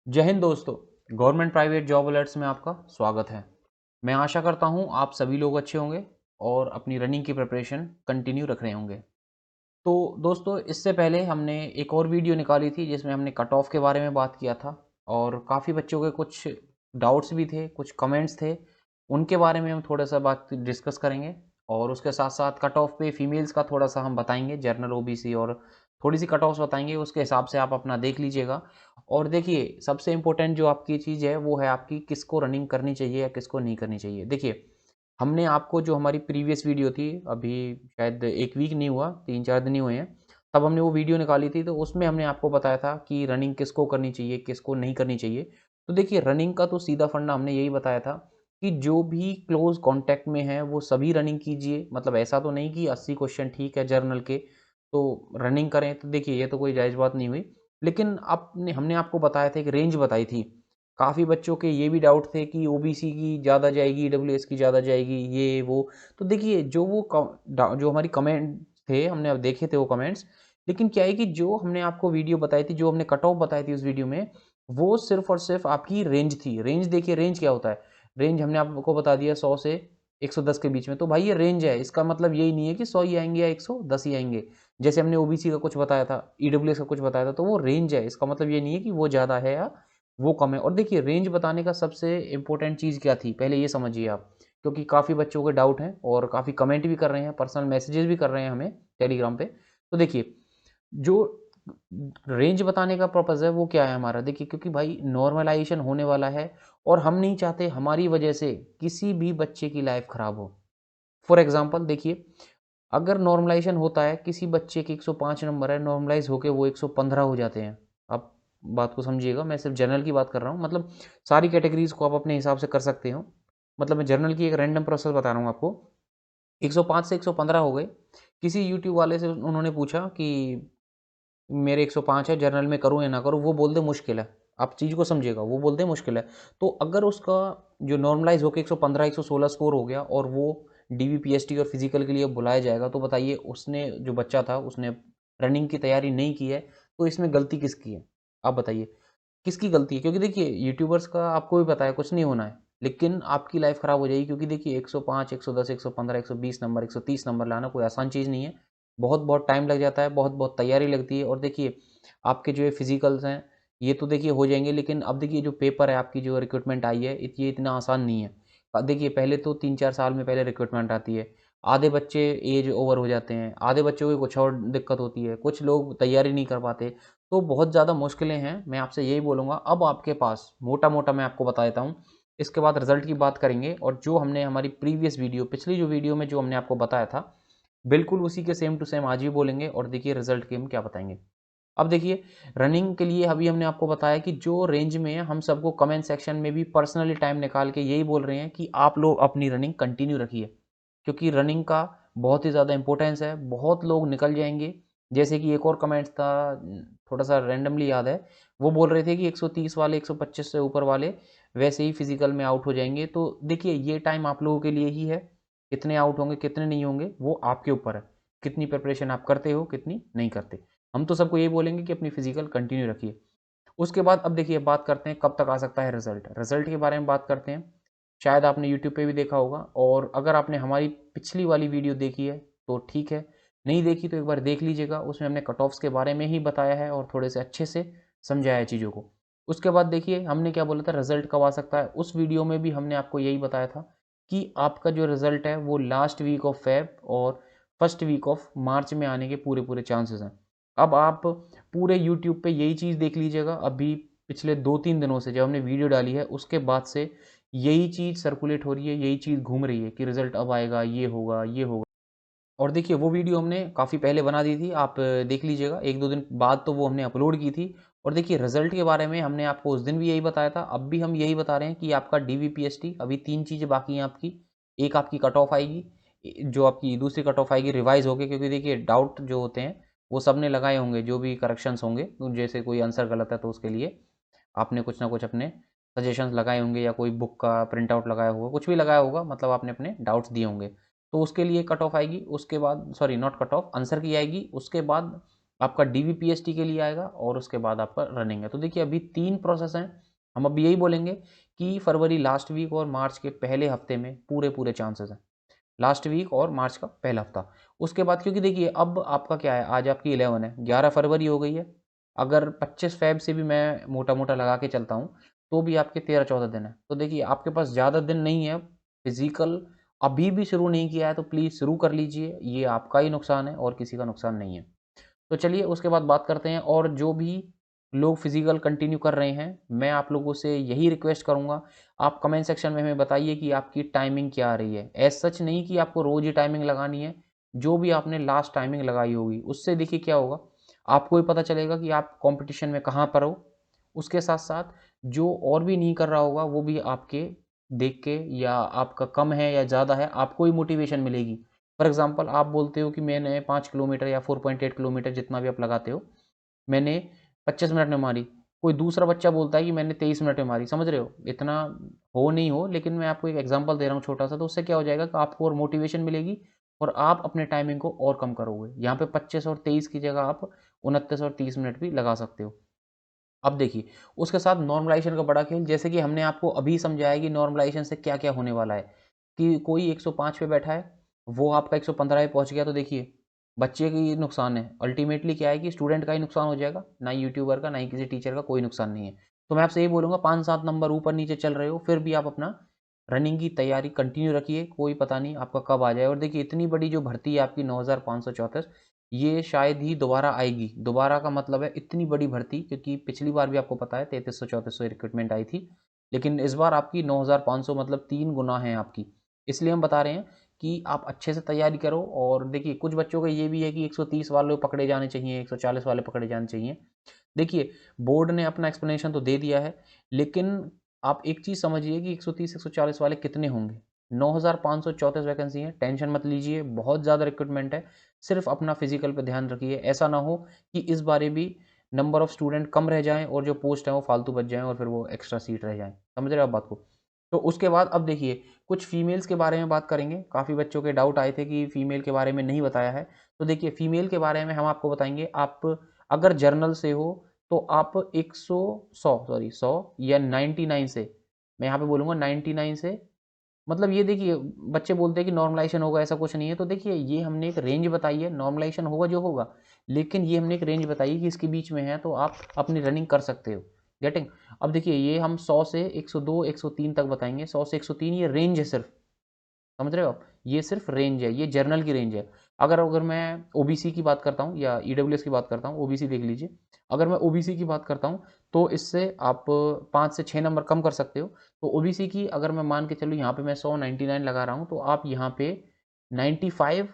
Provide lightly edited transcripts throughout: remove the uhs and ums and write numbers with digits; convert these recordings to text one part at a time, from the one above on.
जय हिंद दोस्तों। Government private job alerts में आपका स्वागत है। मैं आशा करता हूं आप सभी लोग अच्छे होंगे और अपनी रनिंग की प्रिपरेशन कंटिन्यू रख रहे होंगे। तो दोस्तों, इससे पहले हमने एक और वीडियो निकाली थी जिसमें हमने कट ऑफ के बारे में बात किया था और काफ़ी बच्चों के कुछ डाउट्स भी थे, कुछ कमेंट्स थे। उनके बारे में हम थोड़ा सा बात डिस्कस करेंगे और उसके साथ साथ कट ऑफ पे फीमेल्स का थोड़ा सा हम बताएंगे, जनरल ओबीसी और थोड़ी सी कट ऑफ्स बताएंगे। उसके हिसाब से आप अपना देख लीजिएगा। और देखिए, सबसे इम्पोर्टेंट जो आपकी चीज़ है वो है आपकी किसको रनिंग करनी चाहिए या किसको नहीं करनी चाहिए। देखिए, हमने आपको जो हमारी प्रीवियस वीडियो थी, अभी शायद 1 वीक नहीं हुआ, 3-4 दिन ही हुए हैं, तब हमने वो वीडियो निकाली थी। तो उसमें हमने आपको बताया था कि रनिंग किसको करनी चाहिए, किसको नहीं करनी चाहिए। तो देखिए, रनिंग का तो सीधा फंडा हमने यही बताया था कि जो भी क्लोज़ कॉन्टैक्ट में है वो सभी रनिंग कीजिए। मतलब ऐसा तो नहीं कि 80 क्वेश्चन ठीक है जर्नल के, तो रनिंग करें। तो देखिए, ये तो कोई जायज़ बात नहीं हुई। लेकिन आपने हमने आपको बताया था, एक रेंज बताई थी। काफ़ी बच्चों के ये भी डाउट थे कि ओबीसी की ज़्यादा जाएगी, ईडब्ल्यूएस की ज़्यादा जाएगी, ये वो। तो देखिए, जो हमारी कमेंट थे, हमने अब देखे थे वो कमेंट्स। लेकिन क्या है कि जो हमने आपको वीडियो बताई थी, जो हमने कट ऑफ बताई थी उस वीडियो में, वो सिर्फ और सिर्फ आपकी रेंज थी। रेंज देखिए, रेंज क्या होता है। रेंज हमने आपको बता दिया 100 से 110 के बीच में। तो भाई ये रेंज है, इसका मतलब यही नहीं है कि 100 ही आएंगे या 110 ही आएंगे। जैसे हमने ओबीसी का कुछ बताया था, ईडब्ल्यूएस का कुछ बताया था, तो वो रेंज है। इसका मतलब ये नहीं है कि वो ज़्यादा है या वो कम है। और देखिए, रेंज बताने का सबसे इंपॉर्टेंट चीज़ क्या थी, पहले ये समझिए आप। क्योंकि काफ़ी बच्चों के डाउट हैं और काफ़ी कमेंट भी कर रहे हैं, पर्सनल मैसेजेस भी कर रहे हैं हमें टेलीग्राम पे। तो देखिए, जो रेंज बताने का पर्पज़ है वो क्या है हमारा। देखिए, क्योंकि भाई नॉर्मलाइजेशन होने वाला है और हम नहीं चाहते हमारी वजह से किसी भी बच्चे की लाइफ ख़राब हो। फॉर एग्ज़ाम्पल देखिए, अगर नॉर्मलाइजेशन होता है, किसी बच्चे के 105 नंबर है, नॉर्मलाइज़ होके वो 115 हो जाते हैं। आप बात को समझिएगा, मैं सिर्फ जनरल की बात कर रहा हूँ। मतलब सारी कैटेगरीज़ को आप अपने हिसाब से कर सकते हो। मतलब मैं जनरल की एक रैंडम प्रोसेस बता रहा हूँ आपको। 105 से 115 हो गए। किसी यूट्यूब वाले से उन्होंने पूछा कि मेरे 105 है, जनरल में करूँ या ना करूँ? वो बोल दे मुश्किल है। आप चीज़ को समझिएगा, वो बोल दे मुश्किल है। तो अगर उसका जो नॉर्मलाइज़ होके 115, 116 स्कोर हो गया और वो डीवी, पीएसटी और फिज़िकल के लिए बुलाया जाएगा, तो बताइए, उसने जो बच्चा था उसने रनिंग की तैयारी नहीं की है। तो इसमें गलती किसकी है? आप बताइए, किसकी गलती है? क्योंकि देखिए, यूट्यूबर्स का आपको भी पता है कुछ नहीं होना है, लेकिन आपकी लाइफ़ ख़राब हो जाएगी। क्योंकि देखिए, 105, 110, 115, 120 नंबर, 130 नंबर लाना कोई आसान चीज़ नहीं है। बहुत-बहुत टाइम लग जाता है, बहुत-बहुत तैयारी लगती है। और देखिए, आपके जो ये फिज़िकल्स हैं, ये तो देखिए हो जाएँगे, लेकिन अब देखिए जो पेपर है, आपकी जो रिक्रूटमेंट आई है, ये इतना आसान नहीं है। देखिए, पहले तो 3-4 साल में पहले रिक्रूटमेंट आती है। आधे बच्चे एज ओवर हो जाते हैं, आधे बच्चों की कुछ और दिक्कत होती है, कुछ लोग तैयारी नहीं कर पाते। तो बहुत ज़्यादा मुश्किलें हैं। मैं आपसे यही बोलूँगा, अब आपके पास मोटा-मोटा मैं आपको बता देता हूँ। इसके बाद रिज़ल्ट की बात करेंगे और जो हमने हमारी प्रीवियस वीडियो, पिछली जो वीडियो में जो हमने आपको बताया था, बिल्कुल उसी के सेम टू सेम आज भी बोलेंगे और देखिए रिजल्ट के हम क्या बताएंगे। अब देखिए, रनिंग के लिए अभी हमने आपको बताया कि जो रेंज में है, हम सबको कमेंट सेक्शन में भी पर्सनली टाइम निकाल के यही बोल रहे हैं कि आप लोग अपनी रनिंग कंटिन्यू रखिए। क्योंकि रनिंग का बहुत ही ज़्यादा इंपॉर्टेंस है। बहुत लोग निकल जाएंगे। जैसे कि एक और कमेंट्स था, थोड़ा सा रैंडमली याद है। वो बोल रहे थे कि 130 वाले, 125 से ऊपर वाले वैसे ही फिजिकल में आउट हो जाएंगे। तो देखिए, ये टाइम आप लोगों के लिए ही है। कितने आउट होंगे, कितने नहीं होंगे, वो आपके ऊपर है। कितनी प्रिपरेशन आप करते हो, कितनी नहीं करते। हम तो सबको यही बोलेंगे कि अपनी फिजिकल कंटिन्यू रखिए। उसके बाद अब देखिए, बात करते हैं कब तक आ सकता है रिजल्ट। रिजल्ट के बारे में बात करते हैं। शायद आपने यूट्यूब पे भी देखा होगा, और अगर आपने हमारी पिछली वाली वीडियो देखी है तो ठीक है, नहीं देखी तो एक बार देख लीजिएगा। उसमें हमने कट ऑफ्स के बारे में ही बताया है और थोड़े से अच्छे से समझाया है चीज़ों को। उसके बाद देखिए, हमने क्या बोला था, रिजल्ट कब आ सकता है। उस वीडियो में भी हमने आपको यही बताया था कि आपका जो रिजल्ट है वो लास्ट वीक ऑफ फेब और फर्स्ट वीक ऑफ मार्च में आने के पूरे पूरे चांसेस हैं। अब आप पूरे यूट्यूब पे यही चीज़ देख लीजिएगा। अभी पिछले 2-3 दिनों से जब हमने वीडियो डाली है, उसके बाद से यही चीज़ सर्कुलेट हो रही है, यही चीज़ घूम रही है कि रिजल्ट अब आएगा, ये होगा, ये होगा। और देखिए, वो वीडियो हमने काफ़ी पहले बना दी थी, आप देख लीजिएगा। 1-2 दिन बाद तो वो हमने अपलोड की थी। और देखिए, रिजल्ट के बारे में हमने आपको उस दिन भी यही बताया था, अब भी हम यही बता रहे हैं कि आपका डीवीपीएसटी, अभी 3 चीज़ें बाकी हैं आपकी। एक आपकी कट ऑफ आएगी, जो आपकी दूसरी कट ऑफ आएगी रिवाइज होके। क्योंकि देखिए, डाउट जो होते हैं वो सबने लगाए होंगे, जो भी करेक्शंस होंगे, तो जैसे कोई आंसर गलत है तो उसके लिए आपने कुछ ना कुछ अपने सजेशंस लगाए होंगे, या कोई बुक का प्रिंट आउट लगाया होगा, कुछ भी लगाया होगा, मतलब आपने अपने डाउट्स दिए होंगे। तो उसके लिए कट ऑफ आएगी। उसके बाद, sorry, not cut off, answer की आएगी। उसके बाद आपका DVPST के लिए आएगा और उसके बाद आपका रनिंग है। तो देखिए अभी 3 प्रोसेस हैं। हम अभी यही बोलेंगे कि फरवरी लास्ट वीक और मार्च के पहले हफ्ते में पूरे चांसेस हैं। लास्ट वीक और मार्च का पहला हफ्ता। उसके बाद क्योंकि देखिए अब आपका क्या है, आज आपकी 11 है, 11 फरवरी हो गई है। अगर 25 फेब से भी मैं मोटा-मोटा लगा के चलता हूँ, तो भी आपके 13-14 दिन है। तो देखिए आपके पास ज़्यादा दिन नहीं है। फिज़िकल अभी भी शुरू नहीं किया है तो प्लीज़ शुरू कर लीजिए। ये आपका ही नुकसान है और किसी का नुकसान नहीं है। तो चलिए उसके बाद बात करते हैं। और जो भी लोग फिजिकल कंटिन्यू कर रहे हैं, मैं आप लोगों से यही रिक्वेस्ट करूंगा, आप कमेंट सेक्शन में हमें बताइए कि आपकी टाइमिंग क्या आ रही है। एज सच नहीं कि आपको रोज ही टाइमिंग लगानी है, जो भी आपने लास्ट टाइमिंग लगाई होगी उससे देखिए क्या होगा, आपको भी पता चलेगा कि आप कंपटीशन में कहाँ पर हो। उसके साथ साथ जो और भी नहीं कर रहा होगा वो भी आपके देख के, या आपका कम है या ज़्यादा है, आपको ही मोटिवेशन मिलेगी। फॉर एग्जाम्पल आप बोलते हो कि मैंने 5 किलोमीटर या 4.8 किलोमीटर जितना भी आप लगाते हो, मैंने 25 मिनट में मारी। कोई दूसरा बच्चा बोलता है कि मैंने 23 मिनट में मारी। समझ रहे हो, इतना हो नहीं हो, लेकिन मैं आपको एक एग्जांपल दे रहा हूँ छोटा सा। तो उससे क्या हो जाएगा कि आपको और मोटिवेशन मिलेगी और आप अपने टाइमिंग को और कम करोगे। यहाँ पे 25 और 23 की जगह आप 29 और 30 मिनट भी लगा सकते हो। अब देखिए उसके साथ नॉर्मलाइजेशन का बड़ा खेल, जैसे कि हमने आपको अभी समझाया कि नॉर्मलाइजेशन से क्या क्या होने वाला है। कि कोई 105 पे बैठा है, वो आपका 115 पे पहुंच गया, तो देखिए बच्चे की नुकसान है। अल्टीमेटली क्या है कि स्टूडेंट का ही नुकसान हो जाएगा, ना ही यूट्यूबर का, ना ही किसी टीचर का, कोई नुकसान नहीं है। तो मैं आपसे यही बोलूँगा, 5-7 नंबर ऊपर नीचे चल रहे हो फिर भी आप अपना रनिंग की तैयारी कंटिन्यू रखिए। कोई पता नहीं आपका कब आ जाए। और देखिए इतनी बड़ी जो भर्ती है आपकी 9534, ये शायद ही दोबारा आएगी। दोबारा का मतलब है इतनी बड़ी भर्ती, क्योंकि पिछली बार भी आपको पता है 3300-3400 रिक्रूटमेंट आई थी, लेकिन इस बार आपकी 9500, मतलब 3 गुना है आपकी। इसलिए हम बता रहे हैं कि आप अच्छे से तैयारी करो। और देखिए कुछ बच्चों का ये भी है कि 130 वाले पकड़े जाने चाहिए, 140 वाले पकड़े जाने चाहिए। देखिए बोर्ड ने अपना एक्सप्लेनेशन तो दे दिया है, लेकिन आप एक चीज़ समझिए कि 130 140 वाले कितने होंगे। 9534 वैकेंसी है, टेंशन मत लीजिए, बहुत ज़्यादा रिक्रूटमेंट है। सिर्फ अपना फिजिकल पे ध्यान रखिए। ऐसा ना हो कि इस बारे भी नंबर ऑफ स्टूडेंट कम रह जाएं और जो पोस्ट हैं वो फालतू बच जाएं और फिर वो एक्स्ट्रा सीट रह जाएं। समझ रहे हो आप बात को। तो उसके बाद अब देखिए कुछ फीमेल्स के बारे में बात करेंगे। काफ़ी बच्चों के डाउट आए थे कि फीमेल के बारे में नहीं बताया है। तो देखिए फीमेल के बारे में हम आपको बताएंगे। आप अगर जर्नल से हो तो आप 100 या 99 से, मैं यहाँ पे बोलूँगा 99 से, मतलब ये देखिए बच्चे बोलते हैं कि नॉर्मलाइजेशन होगा, ऐसा कुछ नहीं है। तो देखिए ये हमने एक रेंज बताई है, नॉर्मलाइजेशन होगा जो होगा, लेकिन ये हमने एक रेंज बताई है कि इसके बीच में है, तो आप अपनी रनिंग कर सकते हो। गेटिंग। अब देखिए ये हम 100 से 102 103 तक बताएंगे। 100 से 103 ये रेंज है सिर्फ। समझ रहे हो आप, ये सिर्फ रेंज है, ये जर्नल की रेंज है। अगर अगर मैं ओबीसी की बात करता हूँ या ईडब्ल्यूएस की बात करता हूँ, ओबीसी देख लीजिए। अगर मैं ओबीसी की बात करता हूँ तो इससे आप 5 से 6 नंबर कम कर सकते हो। तो ओबीसी की अगर मैं मान के चलूँ, यहाँ पे मैं 199 लगा रहा हूँ, तो आप यहाँ पे 95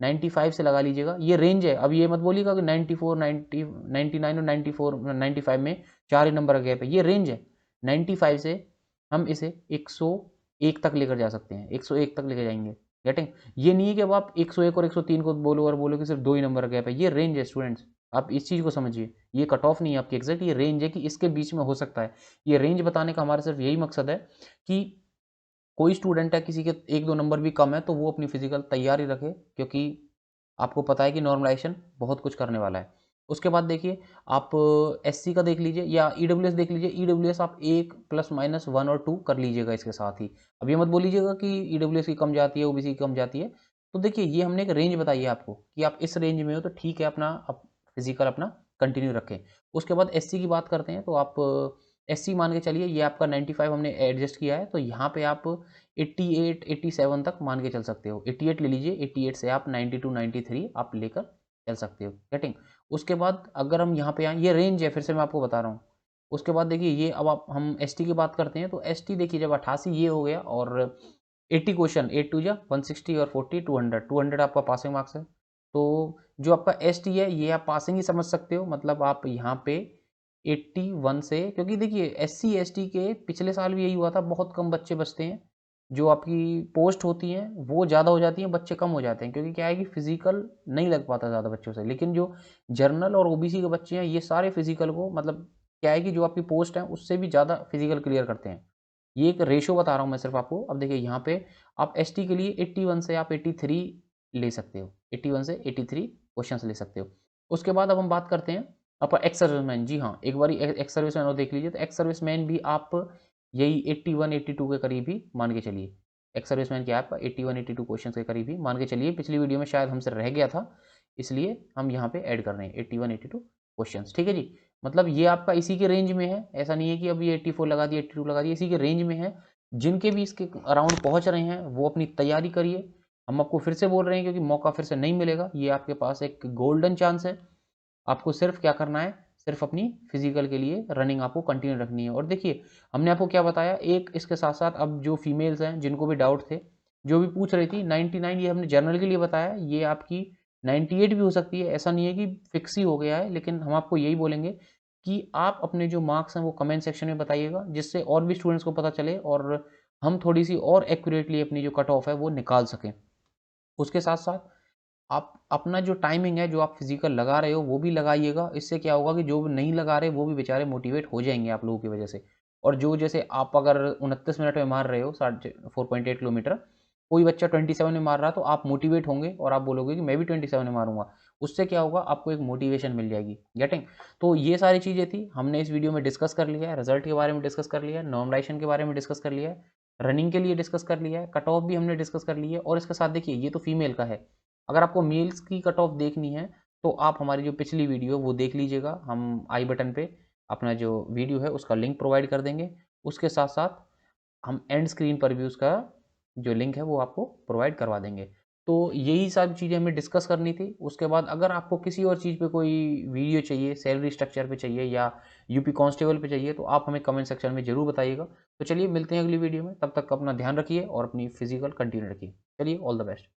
95 से लगा लीजिएगा। ये रेंज है। अब ये मत बोलिएगा कि 94 90 99 और 94 95 में 4 ही नंबर का गैप है। ये रेंज है। 95 से हम इसे 101 तक लेकर जा सकते हैं, 101 तक लेकर जाएंगे। गेटिंग। ये नहीं है कि अब आप 101 और 103 को बोलो और बोलो कि सिर्फ 2 ही नंबर का गैप है। ये रेंज है स्टूडेंट्स, आप इस चीज़ को समझिए। ये कट ऑफ नहीं है आपकी एग्जैक्ट, ये रेंज है कि इसके बीच में हो सकता है। ये रेंज बताने का हमारा सिर्फ यही मकसद है कि कोई स्टूडेंट है किसी के 1-2 नंबर भी कम है तो वो अपनी फिजिकल तैयारी रखे, क्योंकि आपको पता है कि नॉर्मलाइजेशन बहुत कुछ करने वाला है। उसके बाद देखिए आप एससी का देख लीजिए या ईडब्ल्यूएस देख लीजिए। ईडब्ल्यूएस आप 1 ± 1 और 2 कर लीजिएगा इसके साथ ही। अब ये मत बोलीजिएगा कि ईडब्ल्यूएस की कम जाती है, ओबीसी की कम जाती है। तो देखिए ये हमने एक रेंज बताई है आपको कि आप इस रेंज में हो तो ठीक है, अपना फिजिकल अपना कंटिन्यू रखें। उसके बाद एससी की बात करते हैं तो आप एससी मान के चलिए, ये आपका 95 हमने एडजस्ट किया है, तो यहाँ पे आप 88 87 तक मान के चल सकते हो। 88 ले लीजिए, 88 से आप 92 93 आप लेकर चल सकते हो। गेटिंग। उसके बाद अगर हम यहाँ पे आए, ये रेंज है, फिर से मैं आपको बता रहा हूँ। उसके बाद देखिए ये अब आप हम एसटी की बात करते हैं तो एसटी देखिए जब 88 ये हो गया और 80 क्वेश्चन, 8 2 जा 160 और 40 200, 200 आपका पासिंग मार्क्स है। तो जो आपका एसटी है ये आप पासिंग ही समझ सकते हो। मतलब आप यहाँ पे 81 से, क्योंकि देखिए एससी एसटी के पिछले साल भी यही हुआ था, बहुत कम बच्चे बचते हैं। जो आपकी पोस्ट होती हैं वो ज़्यादा हो जाती हैं, बच्चे कम हो जाते हैं, क्योंकि क्या है कि फिजिकल नहीं लग पाता ज़्यादा बच्चों से। लेकिन जो जर्नल और ओबीसी के बच्चे हैं ये सारे फिजिकल को, मतलब क्या है कि जो आपकी पोस्ट है उससे भी ज़्यादा फिजिकल क्लियर करते हैं। ये एक रेशो बता रहा हूँ मैं सिर्फ आपको। अब देखिए यहाँ पे आप एसटी के लिए 81 से आप 83 ले सकते हो, 81 से 83 क्वेश्चंस ले सकते हो। उसके बाद अब हम बात करते हैं आपका एक्स सर्विसमैन। जी हाँ, एक बार एक्स सर्विसमैन और देख लीजिए, तो एक्स सर्विसमैन भी आप यही 81 82 के करीब ही मान के चलिए। एक्स सर्विसमैन क्या है आपका 81 82 क्वेश्चन के करीब ही मान के चलिए। पिछली वीडियो में शायद हमसे रह गया था, इसलिए हम यहाँ पे ऐड कर रहे हैं 81 82 क्वेश्चन। ठीक है जी, मतलब ये आपका इसी के रेंज में है, ऐसा नहीं है कि अभी 84 लगा दिया 82 लगा दिया, इसी के रेंज में है। जिनके भी इसके अराउंड पहुंच रहे हैं वो अपनी तैयारी करिए। हम आपको फिर से बोल रहे हैं क्योंकि मौका फिर से नहीं मिलेगा, ये आपके पास एक गोल्डन चांस है। आपको सिर्फ क्या करना है, सिर्फ अपनी फिजिकल के लिए रनिंग आपको कंटिन्यू रखनी है। और देखिए हमने आपको क्या बताया, एक इसके साथ साथ अब जो फीमेल्स हैं जिनको भी डाउट थे, जो भी पूछ रही थी, 99 ये हमने जनरल के लिए बताया, ये आपकी 98 भी हो सकती है, ऐसा नहीं है कि फिक्स ही हो गया है। लेकिन हम आपको यही बोलेंगे कि आप अपने जो मार्क्स हैं वो कमेंट सेक्शन में बताइएगा, जिससे और भी स्टूडेंट्स को पता चले और हम थोड़ी सी और एक्यूरेटली अपनी जो कट ऑफ है वो निकाल सकें। उसके साथ साथ आप अपना जो टाइमिंग है, जो आप फिजिकल लगा रहे हो वो भी लगाइएगा। इससे क्या होगा कि जो नहीं लगा रहे वो भी बेचारे मोटिवेट हो जाएंगे आप लोगों की वजह से। और जो जैसे आप अगर 29 मिनट में मार रहे हो 4.8 किलोमीटर, कोई बच्चा 27 में मार रहा है, तो आप मोटिवेट होंगे और आप बोलोगे कि मैं भी 27 में मारूंगा। उससे क्या होगा, आपको एक मोटिवेशन मिल जाएगी। गेटिंग? तो ये सारी चीज़ें थी, हमने इस वीडियो में डिस्कस कर लिया है, रिजल्ट के बारे में डिस्कस कर लिया है, नॉर्मलाइजेशन के बारे में डिस्कस कर लिया है, रनिंग के लिए डिस्कस कर लिया है, कट ऑफ भी हमने डिस्कस कर ली है। और इसके साथ देखिए ये तो फीमेल का है, अगर आपको मेल्स की कट ऑफ देखनी है तो आप हमारी जो पिछली वीडियो वो देख लीजिएगा। हम आई बटन पे अपना जो वीडियो है उसका लिंक प्रोवाइड कर देंगे। उसके साथ साथ हम एंड स्क्रीन पर भी उसका जो लिंक है वो आपको प्रोवाइड करवा देंगे। तो यही सारी चीज़ें हमें डिस्कस करनी थी। उसके बाद अगर आपको किसी और चीज़ पे कोई वीडियो चाहिए, सैलरी स्ट्रक्चर पे चाहिए या यूपी कांस्टेबल पे चाहिए, तो आप हमें कमेंट सेक्शन में ज़रूर बताइएगा। तो चलिए मिलते हैं अगली वीडियो में, तब तक अपना ध्यान रखिए और अपनी फिजिकल कंटिन्यू रखिए। चलिए, ऑल द बेस्ट।